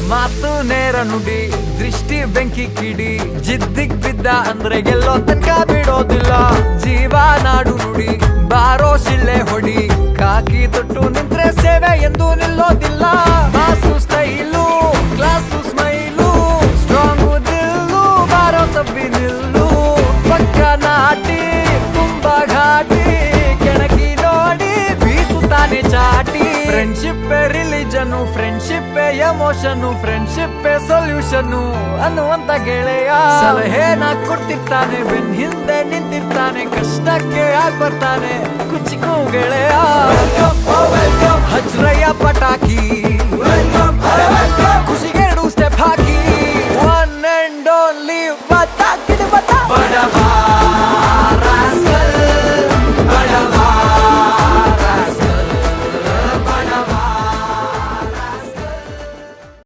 ಮಾತು ನೇರ ನುಡಿ ದೃಷ್ಟಿ ಬೆಂಕಿ ಕಿಡಿ ಜಿದ್ದಿಗ್ ಬಿದ್ದ ಅಂದ್ರೆ ಗೆಲ್ಲೋ ತನಕ ಬಿಡೋದಿಲ್ಲ ಜೀವ ನಾಡು ನುಡಿ ಬಾರೋ ಶಿಳ್ಳೆ ಹೊಡಿ ಕಾಕಿ ತೊಟ್ಟು ನಿಂತ್ರೆ ಸೇವೆ ಎಂದು ನಿಲ್ಲೋದಿಲ್ಲ ಮಾಸು style class smile strong Dillu ಬಾರೋ ತಬ್ಬಿ ನಿಲ್ಲು ಪಕ್ಕ ನಾಟಿ ತುಂಬಾ ಘಾಟಿ ಕೆಣಕಿ ನೋಡಿ ಬೀಸುತ್ತಾನೆ ಚಾಟಿ friendship religion friendship emotion friendship solution ಅನ್ನುವಂತ ಗೆಳೆಯ ಸಲಹೆನ ಕೊಡ್ತಿರ್ತಾನೆ ಬೆನ್ ಹಿಂದೆ ನಿಂತಿರ್ತಾನೆ ಕಷ್ಟಕ್ಕೆ ಆಗ್ ಬರ್ತಾನೆ ಕುಚಿಕು ಗೆಳೆಯ ಹಜ್ರಯ್ಯ ಪಟಾಕಿ